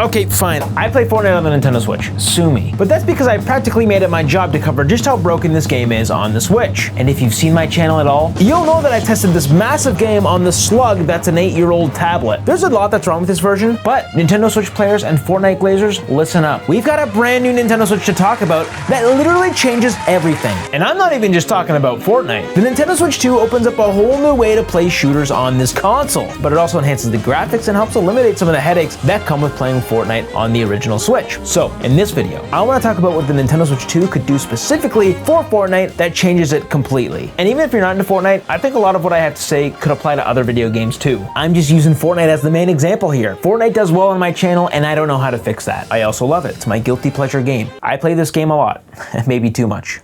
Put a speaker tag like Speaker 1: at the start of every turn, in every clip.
Speaker 1: Okay, fine, I play Fortnite on the Nintendo Switch, sue me. But that's because I practically made it my job to cover just how broken this game is on the Switch. And if you've seen my channel at all, you'll know that I tested this massive game on the Slug that's an 8-year-old tablet. There's a lot that's wrong with this version, but Nintendo Switch players and Fortnite glazers, listen up. We've got a brand new Nintendo Switch to talk about that literally changes everything. And I'm not even just talking about Fortnite. The Nintendo Switch 2 opens up a whole new way to play shooters on this console, but it also enhances the graphics and helps eliminate some of the headaches that come with playing Fortnite on the original Switch. So, in this video, I want to talk about what the Nintendo Switch 2 could do specifically for Fortnite that changes it completely. And even if you're not into Fortnite, I think a lot of what I have to say could apply to other video games too. I'm just using Fortnite as the main example here. Fortnite does well on my channel and I don't know how to fix that. I also love it. It's my guilty pleasure game. I play this game a lot, maybe too much.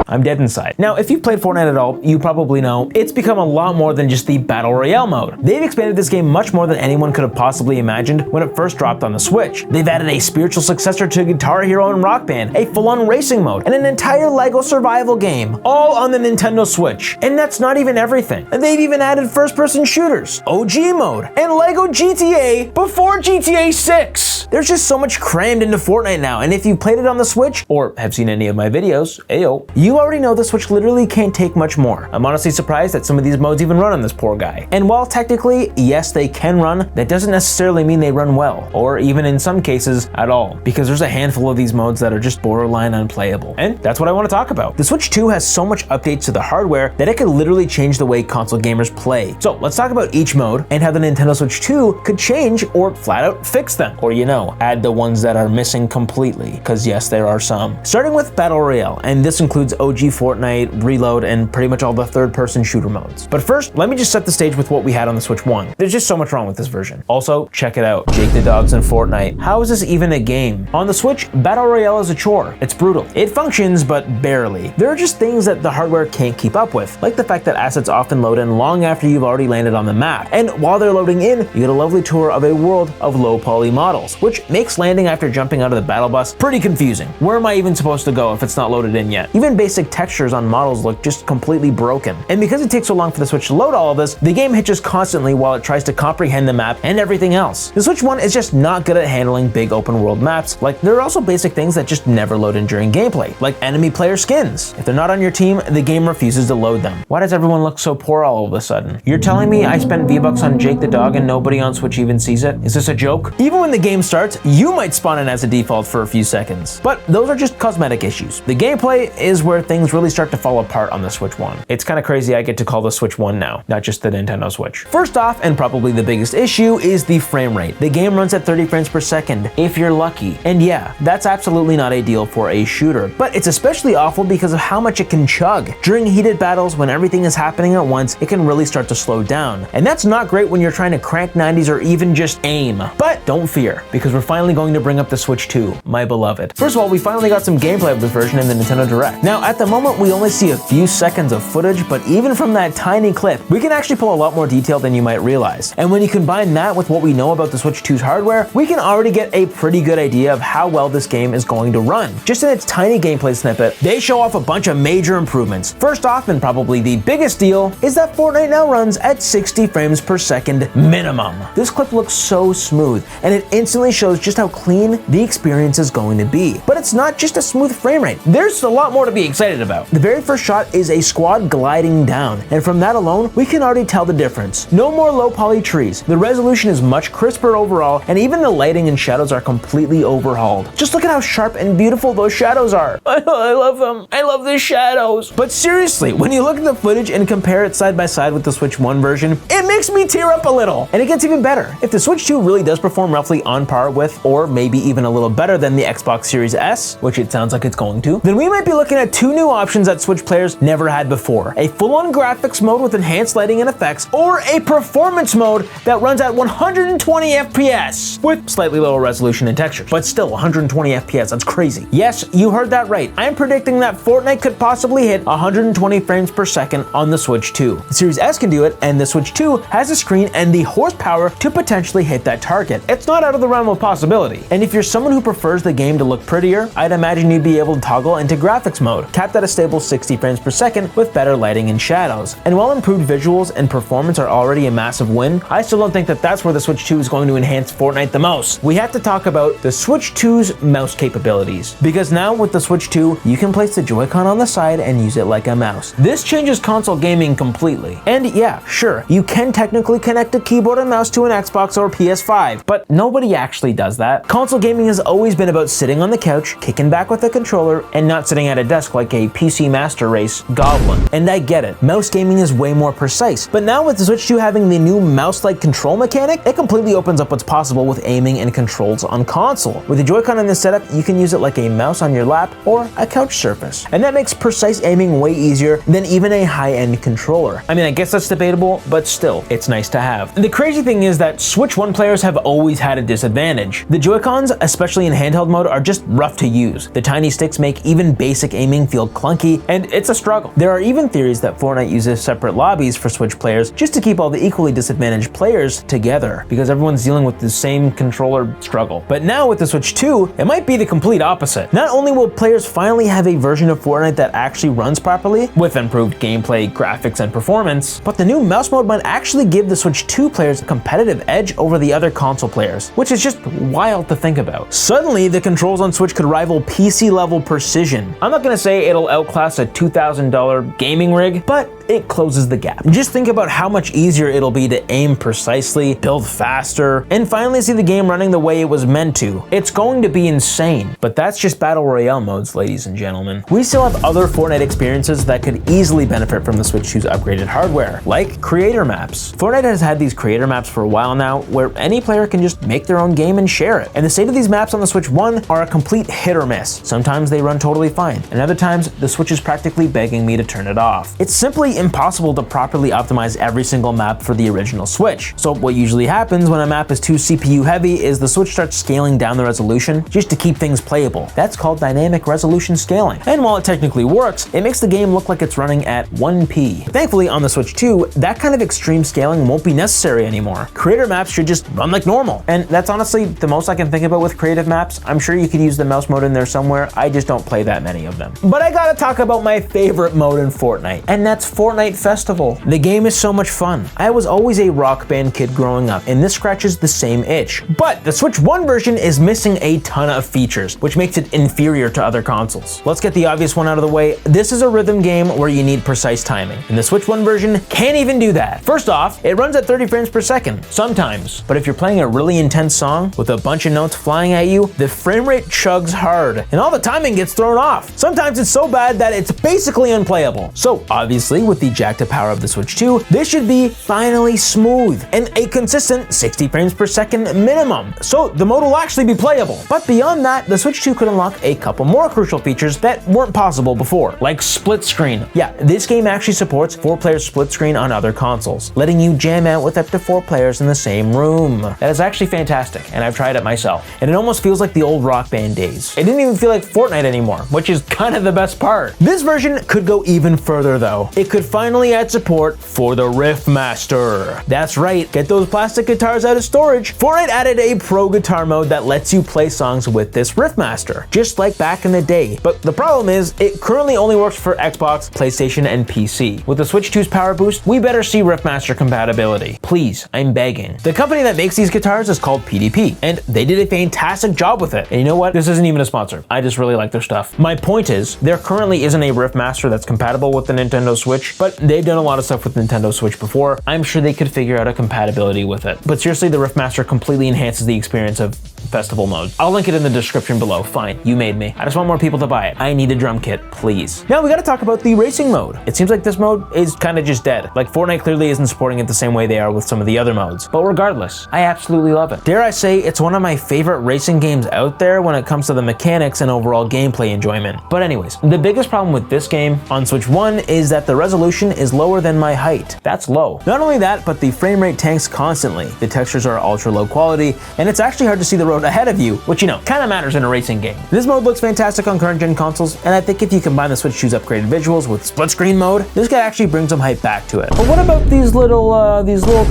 Speaker 1: I'm dead inside. Now, if you've played Fortnite at all, you probably know it's become a lot more than just the Battle Royale mode. They've expanded this game much more than anyone could have possibly imagined when it first dropped on the Switch. They've added a spiritual successor to Guitar Hero and Rock Band, a full-on racing mode, and an entire LEGO survival game, all on the Nintendo Switch. And that's not even everything. And they've even added first-person shooters, OG mode, and LEGO GTA before GTA 6. There's just so much crammed into Fortnite now, and if you've played it on the Switch, or have seen any of my videos, ayo, you already know the Switch literally can't take much more. I'm honestly surprised that some of these modes even run on this poor guy. And while technically, yes, they can run, that doesn't necessarily mean they run well, or even in some cases at all, because there's a handful of these modes that are just borderline unplayable. And that's what I want to talk about. The Switch 2 has so much updates to the hardware that it could literally change the way console gamers play. So let's talk about each mode and how the Nintendo Switch 2 could change or flat out fix them, or add the ones that are missing completely, because yes, there are some. Starting with Battle Royale, and this includes OG Fortnite, Reload, and pretty much all the third-person shooter modes. But first, let me just set the stage with what we had on the Switch 1. There's just so much wrong with this version. Also, check it out. Jake the Dogs in Fortnite. How is this even a game? On the Switch, Battle Royale is a chore. It's brutal. It functions, but barely. There are just things that the hardware can't keep up with, like the fact that assets often load in long after you've already landed on the map. And while they're loading in, you get a lovely tour of a world of low-poly models, which makes landing after jumping out of the battle bus pretty confusing. Where am I even supposed to go if it's not loaded in yet? Even basic textures on models look just completely broken. And because it takes so long for the Switch to load all of this, the game hitches constantly while it tries to comprehend the map and everything else. The Switch 1 is just not good at handling big open world maps. Like, there are also basic things that just never load in during gameplay, like enemy player skins. If they're not on your team, the game refuses to load them. Why does everyone look so poor all of a sudden? You're telling me I spent V-Bucks on Jake the Dog and nobody on Switch even sees it? Is this a joke? Even when the game starts, you might spawn in as a default for a few seconds. But those are just cosmetic issues. The gameplay is where things really start to fall apart on the Switch 1. It's kind of crazy I get to call the Switch 1 now, not just the Nintendo Switch. First off, and probably the biggest issue, is the frame rate. The game runs at 30 frames per second, if you're lucky. And yeah, that's absolutely not ideal for a shooter, but it's especially awful because of how much it can chug. During heated battles, when everything is happening at once, it can really start to slow down. And that's not great when you're trying to crank 90s or even just aim. But don't fear, because we're finally going to bring up the Switch 2, my beloved. First of all, we finally got some gameplay of this version in the Nintendo Direct. Now, at the moment, we only see a few seconds of footage, but even from that tiny clip, we can actually pull a lot more detail than you might realize. And when you combine that with what we know about the Switch 2's hardware, we can already get a pretty good idea of how well this game is going to run. Just in its tiny gameplay snippet, they show off a bunch of major improvements. First off, and probably the biggest deal, is that Fortnite now runs at 60 frames per second minimum. This clip looks so smooth, and it instantly shows just how clean the experience is going to be. But it's not just a smooth frame rate. There's a lot more to be excited about. The very first shot is a squad gliding down, and from that alone, we can already tell the difference. No more low poly trees. The resolution is much crisper overall, and even the lighting and shadows are completely overhauled. Just look at how sharp and beautiful those shadows are. I love them. I love the shadows. But seriously, when you look at the footage and compare it side by side with the Switch 1 version, it makes me tear up a little. And it gets even better. If the Switch 2 really does perform roughly on par with, or maybe even a little better than the Xbox Series S, which it sounds like it's going to, then we might be looking at two new options that Switch players never had before. A full-on graphics mode with enhanced lighting and effects, or a performance mode that runs at 120 FPS with slightly lower resolution and textures. But still, 120 FPS, that's crazy. Yes, you heard that right. I'm predicting that Fortnite could possibly hit 120 frames per second on the Switch 2. The Series S can do it, and the Switch 2 has the screen and the horsepower to potentially hit that target. it's not out of the realm of possibility. And if you're someone who prefers the game to look prettier, I'd imagine you'd be able to toggle into graphics mode, capped at a stable 60 frames per second with better lighting and shadows. And while improved visuals and performance are already a massive win, I still don't think that that's where the Switch 2 is going to enhance Fortnite the most. We have to talk about the Switch 2's mouse capabilities, because now with the Switch 2, you can place the Joy-Con on the side and use it like a mouse. This changes console gaming completely. And yeah, sure, you can technically connect a keyboard and mouse to an Xbox or PS5, but nobody actually does that. Console gaming has always been about sitting on the couch, kicking back with a controller, and not sitting at a desk like a PC Master Race goblin. And I get it, mouse gaming is way more precise, but now with the Switch 2 having the new mouse-like control mechanic, it completely opens up what's possible with aiming and controls on console. With the Joy-Con in this setup, you can use it like a mouse on your lap or a couch surface. And that makes precise aiming way easier than even a high-end controller. I mean, I guess that's debatable, but still, it's nice to have. The crazy thing is that Switch 1 players have always had a disadvantage. The Joy-Cons, especially in handheld mode, are just rough to use. The tiny sticks make even basic aiming feel clunky, and it's a struggle. There are even theories that Fortnite uses separate lobbies for Switch players just to keep all the equally disadvantaged players together, because everyone's dealing with the same controller struggle. But now with the Switch 2, it might be the complete opposite. Not only will players finally have a version of Fortnite that actually runs properly, with improved gameplay, graphics, and performance, but the new mouse mode might actually give the Switch 2 players a competitive edge over the other console players, which is just wild to think about. Suddenly, the controls on Switch could rival PC-level precision. I'm not gonna say it'll outclass a $2,000 gaming rig, but it closes the gap. Just think about how much easier it'll be to aim precisely, build faster, and finally see the game running the way it was meant to. It's going to be insane, but that's just Battle Royale modes, ladies and gentlemen. We still have other Fortnite experiences that could easily benefit from the Switch 2's upgraded hardware, like creator maps. Fortnite has had these creator maps for a while now, where any player can just make their own game and share it. And the state of these maps on the Switch 1 are a complete hit or miss. Sometimes they run totally fine, and other times the Switch is practically begging me to turn it off. It's simply impossible to properly optimize every single map for the original Switch. So what usually happens when a map is too CPU heavy is the Switch starts scaling down the resolution just to keep things playable. That's called dynamic resolution scaling. And while it technically works, it makes the game look like it's running at 1p. Thankfully on the Switch 2, that kind of extreme scaling won't be necessary anymore. Creator maps should just run like normal. And that's honestly the most I can think about with creative maps. I'm sure you could use the mouse mode in there somewhere, I just don't play that many of them. But I gotta talk about my favorite mode in Fortnite, and that's Fortnite Festival. The game is so much fun. I was always a Rock Band kid growing up, and this scratches the same itch. But the Switch 1 version is missing a ton of features, which makes it inferior to other consoles. Let's get the obvious one out of the way. This is a rhythm game where you need precise timing, and the Switch 1 version can't even do that. First off, it runs at 30 frames per second, sometimes. But if you're playing a really intense song with a bunch of notes flying at you, the frame rate chugs hard, and all the timing gets thrown off. Sometimes it's so bad that it's basically unplayable. So obviously, with the jack to power of the Switch 2, this should be finally smooth and a consistent 60 frames per second minimum. So the mode will actually be playable. But beyond that, the Switch 2 could unlock a couple more crucial features that weren't possible before, like split screen. Yeah, this game actually supports 4-player split screen on other consoles, letting you jam out with up to 4 players in the same room. That is actually fantastic, and I've tried it myself. And it almost feels like the old Rock Band days. It didn't even feel like Fortnite anymore, which is kind of the best part. This version could go even further though. It could finally add support for the Riffmaster. That's right, get those plastic guitars out of storage. Fortnite added a pro guitar mode that lets you play songs with this Riffmaster, just like back in the day. But the problem is, it currently only works for Xbox, PlayStation, and PC. With the Switch 2's power boost, we better see Riffmaster compatibility. Please, I'm begging. The company that makes these guitars is called PDP, and they did a fantastic job with it. And you know what? This isn't even a sponsor. I just really like their stuff. My point is, there currently isn't a Riffmaster that's compatible with the Nintendo Switch, but they've done a lot of stuff with Nintendo Switch before. I'm sure they could figure out a compatibility with it. But seriously, the Riffmaster completely enhances the experience of Festival mode. I'll link it in the description below. Fine, you made me. I just want more people to buy it. I need a drum kit, please. Now we gotta talk about the racing mode. It seems like this mode is kind of just dead. Like Fortnite clearly isn't supporting it the same way they are with some of the other modes. But regardless, I absolutely love it. Dare I say, it's one of my favorite racing games out there when it comes to the mechanics and overall gameplay enjoyment. But anyways, the biggest problem with this game on Switch 1 is that the resolution is lower than my height. That's low. Not only that, but the frame rate tanks constantly. The textures are ultra low quality, and it's actually hard to see the road railroad ahead of you, which kind of matters in a racing game. This mode looks fantastic on current gen consoles, and I think if you combine the Switch 2's upgraded visuals with split screen mode, this guy actually brings some hype back to it. But what about these little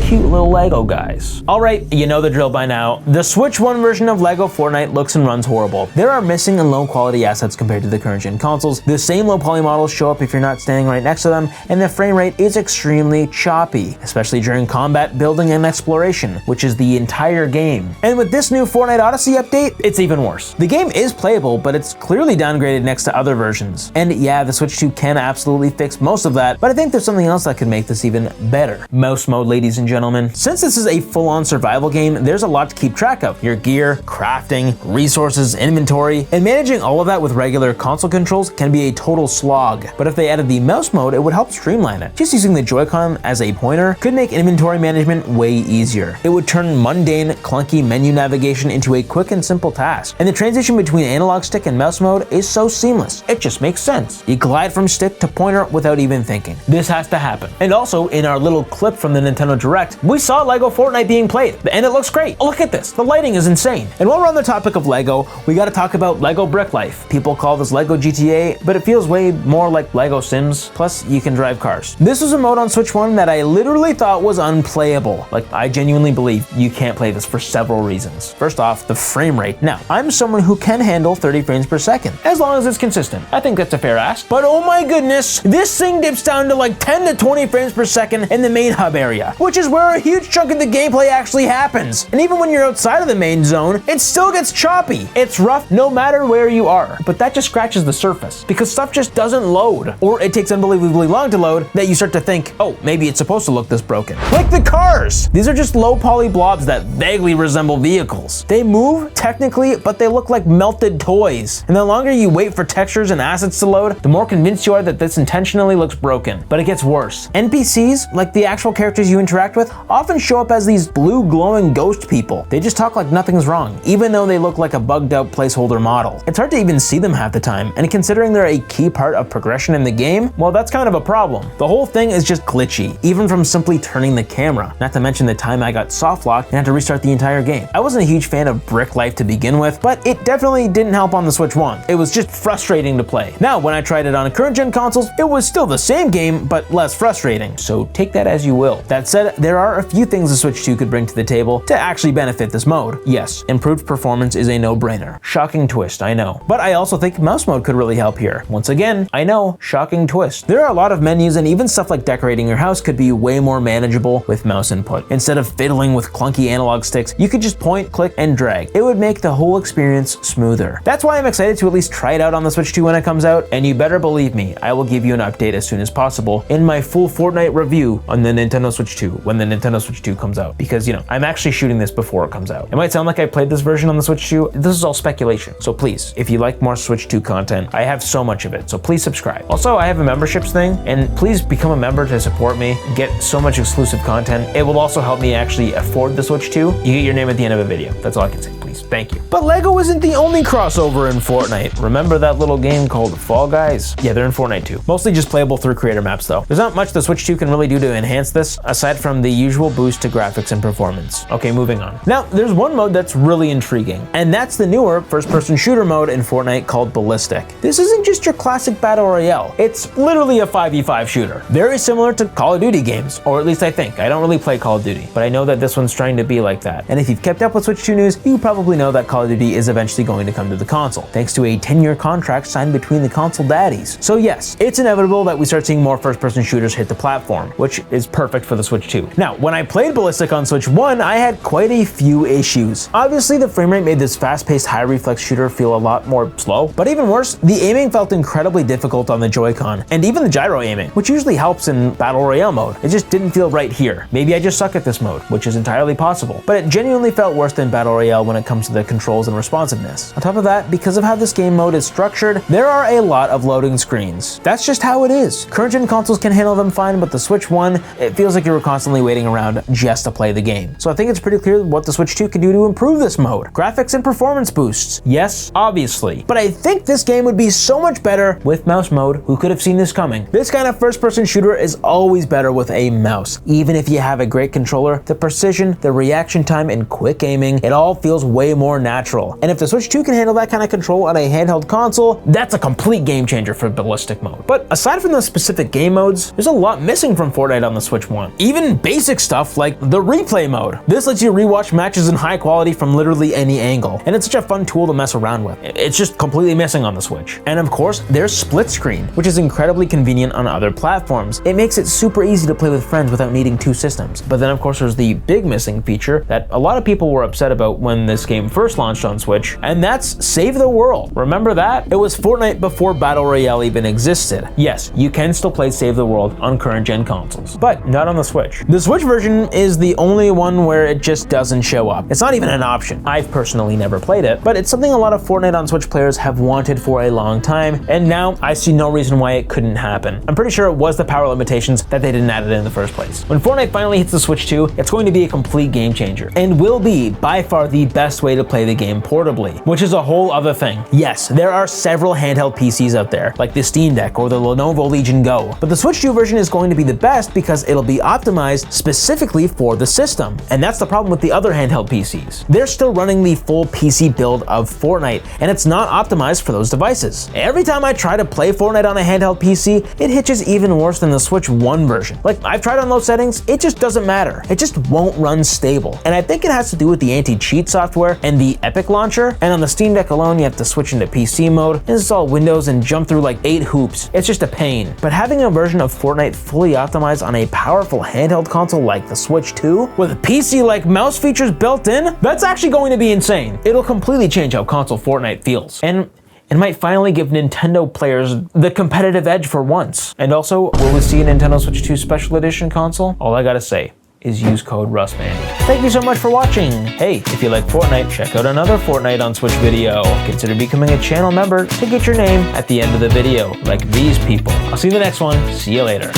Speaker 1: cute little Lego guys? All right, you know the drill by now. The Switch 1 version of Lego Fortnite looks and runs horrible. There are missing and low quality assets compared to the current gen consoles. The same low poly models show up if you're not standing right next to them, and the frame rate is extremely choppy, especially during combat, building, and exploration, which is the entire game. And with this new Fortnite Odyssey update, it's even worse. The game is playable, but it's clearly downgraded next to other versions. And yeah, the Switch 2 can absolutely fix most of that, but I think there's something else that could make this even better. Mouse mode, ladies and gentlemen. Since this is a full-on survival game, there's a lot to keep track of. Your gear, crafting, resources, inventory, and managing all of that with regular console controls can be a total slog. But if they added the mouse mode, it would help streamline it. Just using the Joy-Con as a pointer could make inventory management way easier. It would turn mundane, clunky menu navigation into a quick and simple task. And the transition between analog stick and mouse mode is so seamless. It just makes sense. You glide from stick to pointer without even thinking. This has to happen. And also, in our little clip from the Nintendo Direct, we saw Lego Fortnite being played, and it looks great. Look at this. The lighting is insane. And while we're on the topic of Lego, we gotta talk about Lego Brick Life. People call this Lego GTA, but it feels way more like Lego Sims. Plus, you can drive cars. This was a mode on Switch 1 that I literally thought was unplayable. Like, I genuinely believe you can't play this for several reasons. First off, the frame rate. Now, I'm someone who can handle 30 frames per second, as long as it's consistent. I think that's a fair ask. But oh my goodness, this thing dips down to like 10 to 20 frames per second in the main hub area, which is where a huge chunk of the gameplay actually happens. And even when you're outside of the main zone, it still gets choppy. It's rough no matter where you are, but that just scratches the surface because stuff just doesn't load, or it takes unbelievably long to load that you start to think, oh, maybe it's supposed to look this broken. Like the cars! These are just low poly blobs that vaguely resemble vehicles. They move technically, but they look like melted toys. And the longer you wait for textures and assets to load, the more convinced you are that this intentionally looks broken. But it gets worse. NPCs, like the actual characters you interact with, often show up as these blue glowing ghost people. They just talk like nothing's wrong, even though they look like a bugged out placeholder model. It's hard to even see them half the time, and considering they're a key part of progression in the game, well, that's kind of a problem. The whole thing is just glitchy, even from simply turning the camera. Not to mention the time I got soft locked and had to restart the entire game. I wasn't a huge fan of Brick Life to begin with, but it definitely didn't help on the Switch 1. It was just frustrating to play. Now, when I tried it on current gen consoles, it was still the same game, but less frustrating. So take that as you will. That said, there are a few things the Switch 2 could bring to the table to actually benefit this mode. Yes, improved performance is a no-brainer. Shocking twist, I know. But I also think mouse mode could really help here. Once again, I know, shocking twist. There are a lot of menus, and even stuff like decorating your house could be way more manageable with mouse input. Instead of fiddling with clunky analog sticks, you could just point, click, and drag. It would make the whole experience smoother. That's why I'm excited to at least try it out on the Switch 2 when it comes out, and you better believe me, I will give you an update as soon as possible in my full Fortnite review on the Nintendo Switch 2 when the Nintendo Switch 2 comes out. Because, I'm actually shooting this before it comes out. It might sound like I played this version on the Switch 2. This is all speculation. So please, if you like more Switch 2 content, I have so much of it, so please subscribe. Also, I have a memberships thing, and please become a member to support me, get so much exclusive content. It will also help me actually afford the Switch 2. You get your name at the end of a video. That's all I can say, please. Thank you. But Lego isn't the only crossover in Fortnite. Remember that little game called Fall Guys? Yeah, they're in Fortnite too. Mostly just playable through creator maps though. There's not much the Switch 2 can really do to enhance this, aside from the usual boost to graphics and performance. Okay, moving on. Now, there's one mode that's really intriguing, and that's the newer first-person shooter mode in Fortnite called Ballistic. This isn't just your classic battle royale. It's literally a 5v5 shooter. Very similar to Call of Duty games, or at least I think. I don't really play Call of Duty, but I know that this one's trying to be like that. And if you've kept up with Switch 2 news, you probably know that Call of Duty is eventually going to come to the console, thanks to a 10-year contract signed between the console daddies. So yes, it's inevitable that we start seeing more first-person shooters hit the platform, which is perfect for the Switch 2. Now, when I played Ballistic on Switch 1, I had quite a few issues. Obviously, the frame rate made this fast-paced, high-reflex shooter feel a lot more slow, but even worse, the aiming felt incredibly difficult on the Joy-Con, and even the gyro aiming, which usually helps in Battle Royale mode. It just didn't feel right here. Maybe I just suck at this mode, which is entirely possible, but it genuinely felt worse than Battle Royale when it comes to the controls and responsiveness. On top of that, because of how this game mode is structured, there are a lot of loading screens. That's just how it is. Current-gen consoles can handle them fine, but the Switch 1, it feels like you were constantly waiting around just to play the game. So I think it's pretty clear what the Switch 2 can do to improve this mode. Graphics and performance boosts. Yes, obviously. But I think this game would be so much better with mouse mode. Who could have seen this coming? This kind of first-person shooter is always better with a mouse. Even if you have a great controller, the precision, the reaction time, and quick aiming, it all feels way way more natural. And if the Switch 2 can handle that kind of control on a handheld console, that's a complete game changer for ballistic mode. But aside from the specific game modes, there's a lot missing from Fortnite on the Switch 1. Even basic stuff like the replay mode. This lets you rewatch matches in high quality from literally any angle, and it's such a fun tool to mess around with. It's just completely missing on the Switch. And of course, there's split screen, which is incredibly convenient on other platforms. It makes it super easy to play with friends without needing two systems. But then of course there's the big missing feature that a lot of people were upset about when this game first launched on Switch, and that's Save the World. Remember that? It was Fortnite before Battle Royale even existed. Yes, you can still play Save the World on current gen consoles, but not on the Switch. The Switch version is the only one where it just doesn't show up. It's not even an option. I've personally never played it, but it's something a lot of Fortnite on Switch players have wanted for a long time, and now I see no reason why it couldn't happen. I'm pretty sure it was the power limitations that they didn't add it in the first place. When Fortnite finally hits the Switch 2, it's going to be a complete game changer, and will be by far the best way to play the game portably, which is a whole other thing. Yes, there are several handheld PCs out there, like the Steam Deck or the Lenovo Legion Go, but the Switch 2 version is going to be the best because it'll be optimized specifically for the system. And that's the problem with the other handheld PCs. They're still running the full PC build of Fortnite, and it's not optimized for those devices. Every time I try to play Fortnite on a handheld PC, it hitches even worse than the Switch 1 version. Like, I've tried on those settings, it just doesn't matter. It just won't run stable. And I think it has to do with the anti-cheat software and the Epic launcher, and on the Steam Deck alone, you have to switch into PC mode, install Windows, and jump through like 8 hoops. It's just a pain. But having a version of Fortnite fully optimized on a powerful handheld console like the Switch 2, with PC-like mouse features built in, that's actually going to be insane. It'll completely change how console Fortnite feels. And it might finally give Nintendo players the competitive edge for once. And also, will we see a Nintendo Switch 2 Special Edition console? All I gotta say is use code Vandy. Thank you so much for watching. Hey, if you like Fortnite, check out another Fortnite on Switch video. Consider becoming a channel member to get your name at the end of the video, like these people. I'll see you in the next one. See you later.